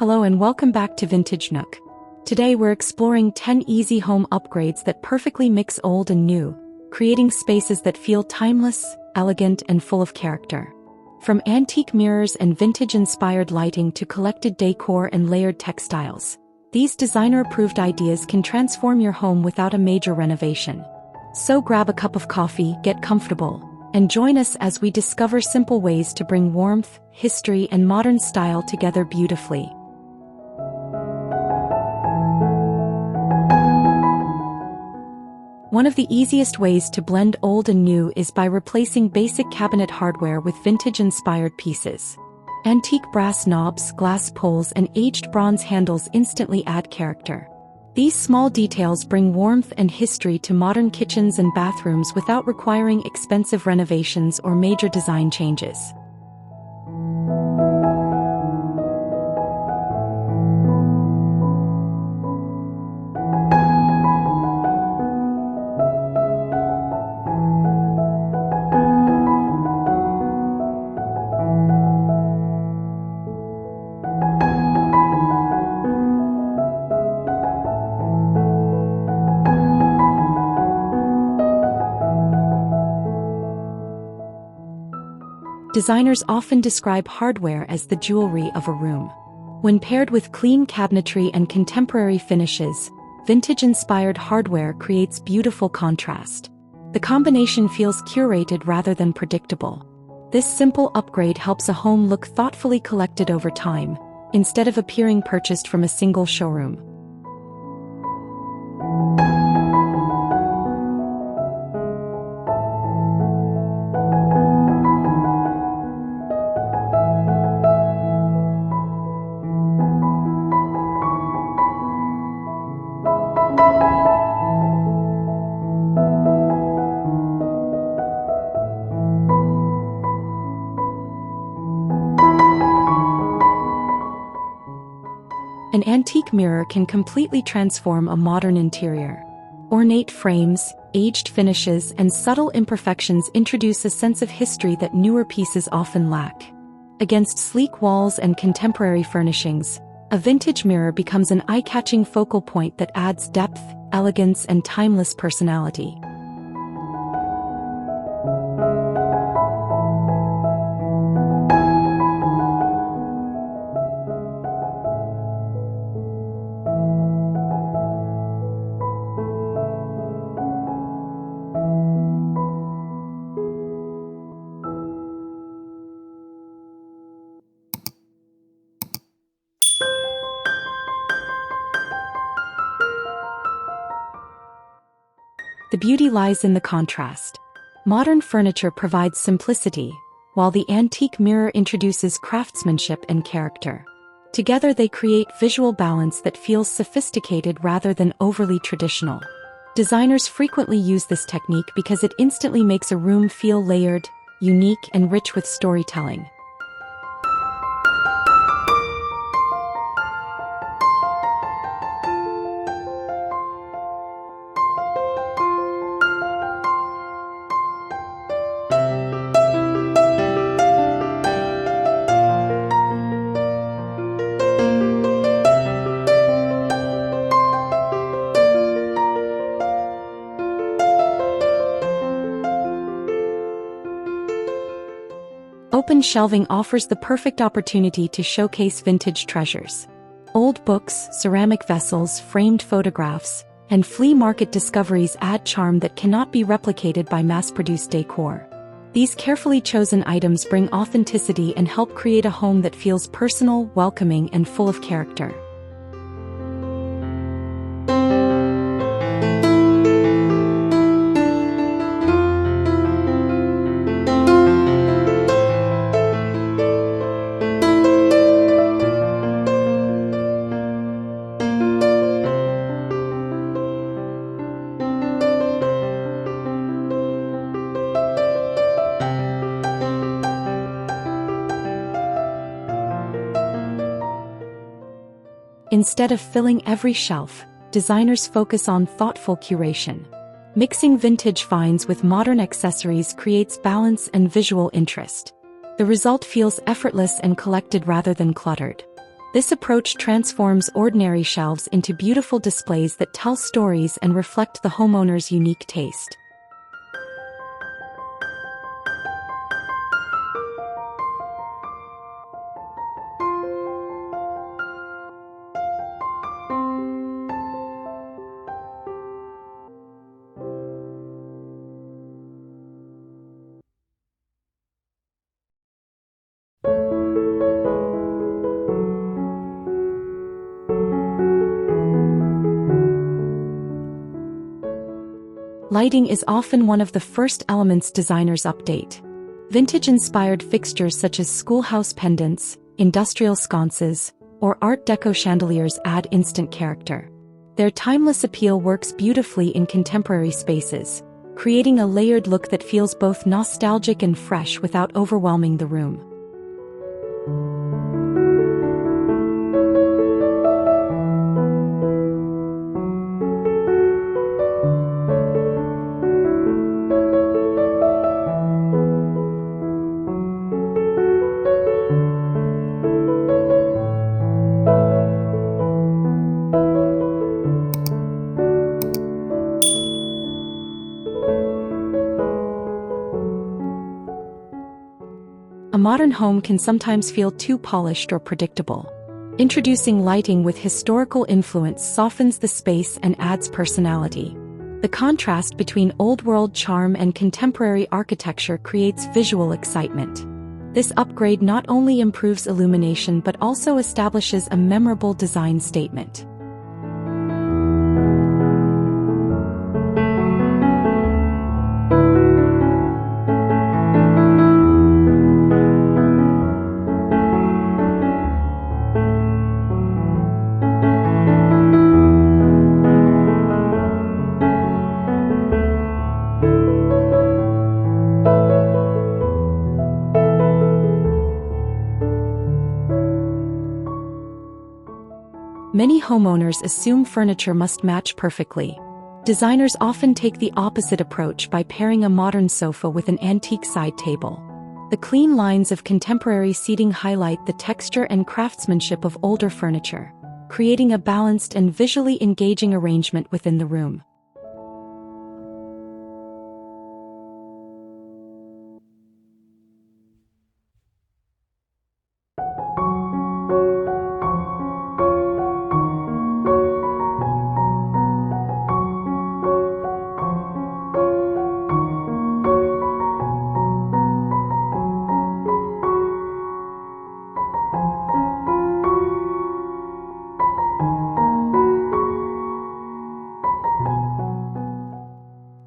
Hello and welcome back to Vintage Nook. Today we're exploring 10 easy home upgrades that perfectly mix old and new, creating spaces that feel timeless, elegant, and full of character. From antique mirrors and vintage-inspired lighting to collected decor and layered textiles, these designer-approved ideas can transform your home without a major renovation. So grab a cup of coffee, get comfortable, and join us as we discover simple ways to bring warmth, history, and modern style together beautifully. One of the easiest ways to blend old and new is by replacing basic cabinet hardware with vintage-inspired pieces. Antique brass knobs, glass pulls, and aged bronze handles instantly add character. These small details bring warmth and history to modern kitchens and bathrooms without requiring expensive renovations or major design changes. Designers often describe hardware as the jewelry of a room. When paired with clean cabinetry and contemporary finishes, vintage-inspired hardware creates beautiful contrast. The combination feels curated rather than predictable. This simple upgrade helps a home look thoughtfully collected over time, instead of appearing purchased from a single showroom. An antique mirror can completely transform a modern interior. Ornate frames, aged finishes, and subtle imperfections introduce a sense of history that newer pieces often lack. Against sleek walls and contemporary furnishings, a vintage mirror becomes an eye-catching focal point that adds depth, elegance, and timeless personality. The beauty lies in the contrast. Modern furniture provides simplicity, while the antique mirror introduces craftsmanship and character. Together they create visual balance that feels sophisticated rather than overly traditional. Designers frequently use this technique because it instantly makes a room feel layered, unique, and rich with storytelling. Open shelving offers the perfect opportunity to showcase vintage treasures. Old books, ceramic vessels, framed photographs, and flea market discoveries add charm that cannot be replicated by mass-produced decor. These carefully chosen items bring authenticity and help create a home that feels personal, welcoming, and full of character. Instead of filling every shelf, designers focus on thoughtful curation. Mixing vintage finds with modern accessories creates balance and visual interest. The result feels effortless and collected rather than cluttered. This approach transforms ordinary shelves into beautiful displays that tell stories and reflect the homeowner's unique taste. Lighting is often one of the first elements designers update. Vintage-inspired fixtures such as schoolhouse pendants, industrial sconces, or Art Deco chandeliers add instant character. Their timeless appeal works beautifully in contemporary spaces, creating a layered look that feels both nostalgic and fresh without overwhelming the room. A modern home can sometimes feel too polished or predictable. Introducing lighting with historical influence softens the space and adds personality. The contrast between old-world charm and contemporary architecture creates visual excitement. This upgrade not only improves illumination but also establishes a memorable design statement. Many homeowners assume furniture must match perfectly. Designers often take the opposite approach by pairing a modern sofa with an antique side table. The clean lines of contemporary seating highlight the texture and craftsmanship of older furniture, creating a balanced and visually engaging arrangement within the room.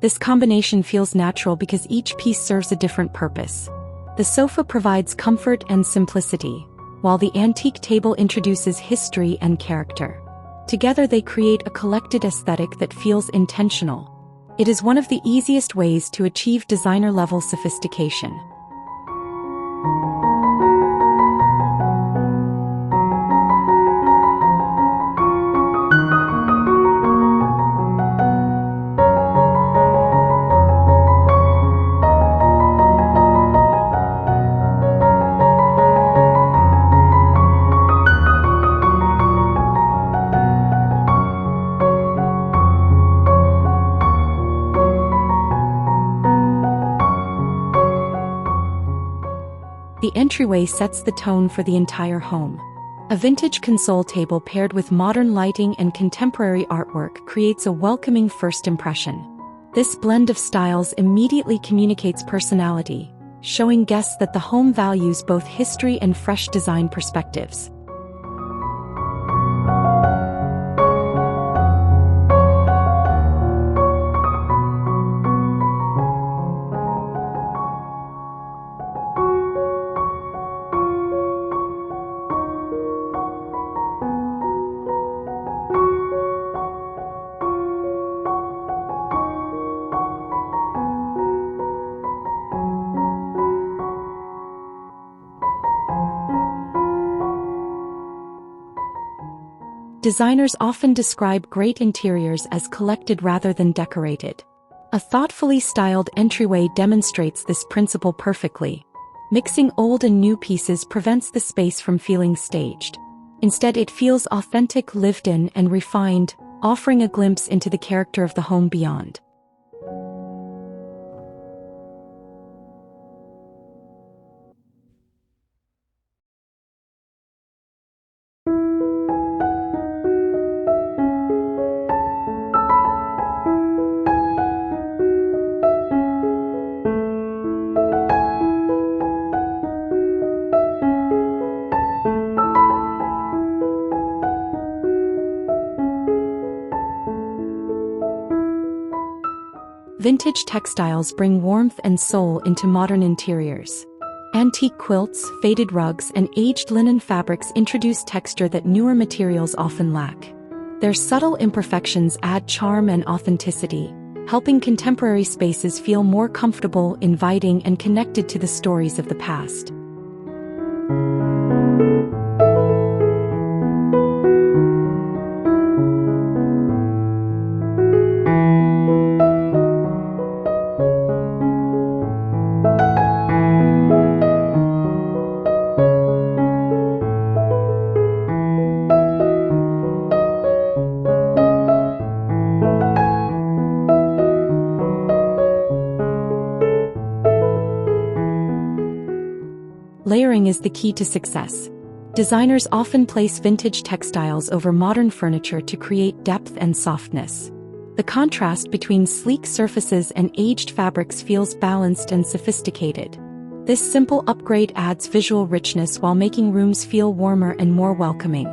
This combination feels natural because each piece serves a different purpose. The sofa provides comfort and simplicity, while the antique table introduces history and character. Together they create a collected aesthetic that feels intentional. It is one of the easiest ways to achieve designer-level sophistication. The entryway sets the tone for the entire home. A vintage console table paired with modern lighting and contemporary artwork creates a welcoming first impression. This blend of styles immediately communicates personality, showing guests that the home values both history and fresh design perspectives. Designers often describe great interiors as collected rather than decorated. A thoughtfully styled entryway demonstrates this principle perfectly. Mixing old and new pieces prevents the space from feeling staged. Instead, it feels authentic, lived in, and refined, offering a glimpse into the character of the home beyond. Vintage textiles bring warmth and soul into modern interiors. Antique quilts, faded rugs, and aged linen fabrics introduce texture that newer materials often lack. Their subtle imperfections add charm and authenticity, helping contemporary spaces feel more comfortable, inviting, and connected to the stories of the past. Layering is the key to success. Designers often place vintage textiles over modern furniture to create depth and softness. The contrast between sleek surfaces and aged fabrics feels balanced and sophisticated. This simple upgrade adds visual richness while making rooms feel warmer and more welcoming.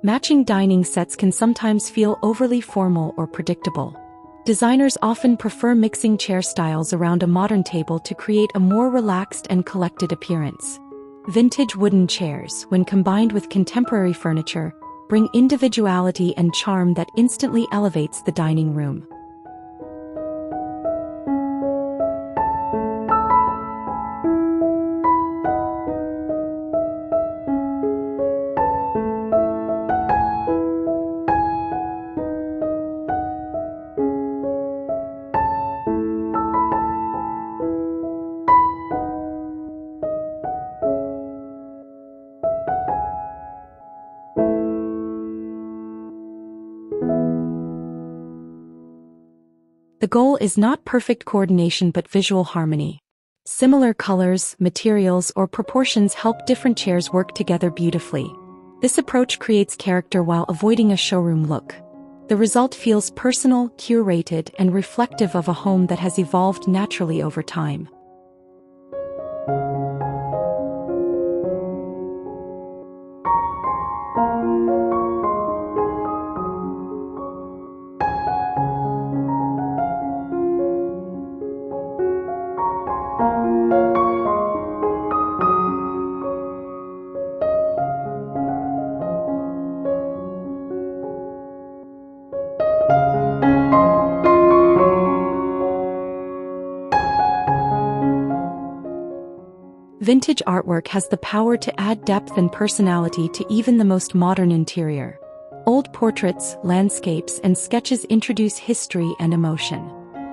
Matching dining sets can sometimes feel overly formal or predictable. Designers often prefer mixing chair styles around a modern table to create a more relaxed and collected appearance. Vintage wooden chairs, when combined with contemporary furniture, bring individuality and charm that instantly elevates the dining room. The goal is not perfect coordination but visual harmony. Similar colors, materials, or proportions help different chairs work together beautifully. This approach creates character while avoiding a showroom look. The result feels personal, curated, and reflective of a home that has evolved naturally over time. Vintage artwork has the power to add depth and personality to even the most modern interior. Old portraits, landscapes, and sketches introduce history and emotion.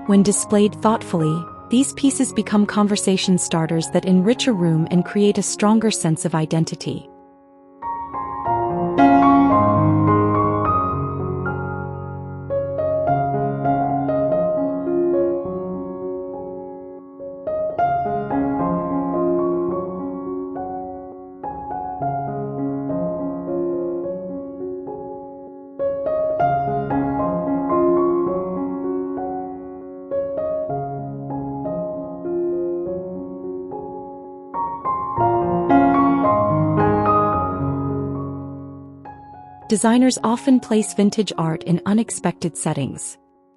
When displayed thoughtfully, these pieces become conversation starters that enrich a room and create a stronger sense of identity. Designers often place vintage art in unexpected settings.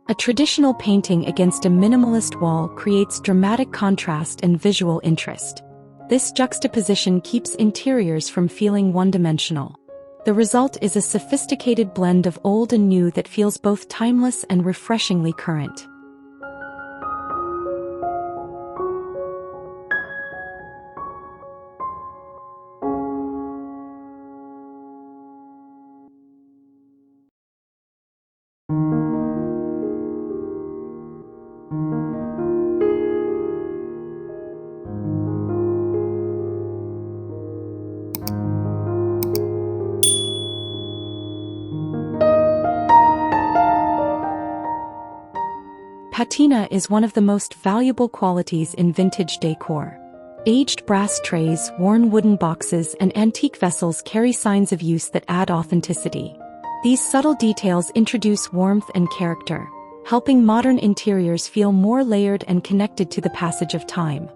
A traditional painting against a minimalist wall creates dramatic contrast and visual interest. This juxtaposition keeps interiors from feeling one-dimensional. The result is a sophisticated blend of old and new that feels both timeless and refreshingly current. Patina is one of the most valuable qualities in vintage decor. Aged brass trays, worn wooden boxes, and antique vessels carry signs of use that add authenticity. These subtle details introduce warmth and character, helping modern interiors feel more layered and connected to the passage of time.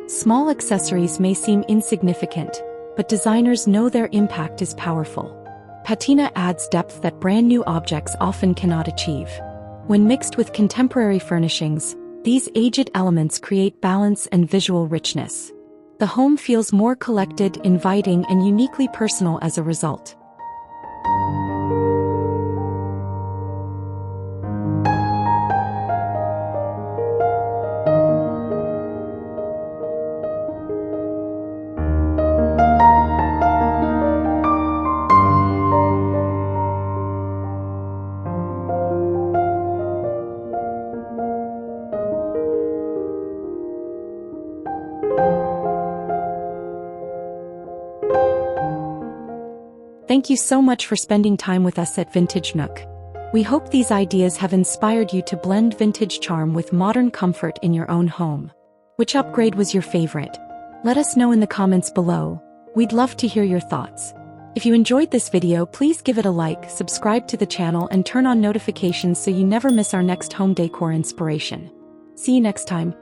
Small accessories may seem insignificant, but designers know their impact is powerful. Patina adds depth that brand-new objects often cannot achieve. When mixed with contemporary furnishings, these aged elements create balance and visual richness. The home feels more collected, inviting, and uniquely personal as a result. Thank you so much for spending time with us at Vintage Nook. We hope these ideas have inspired you to blend vintage charm with modern comfort in your own home. Which upgrade was your favorite? Let us know in the comments below. We'd love to hear your thoughts. If you enjoyed this video, please give it a like, subscribe to the channel, and turn on notifications so you never miss our next home decor inspiration. See you next time.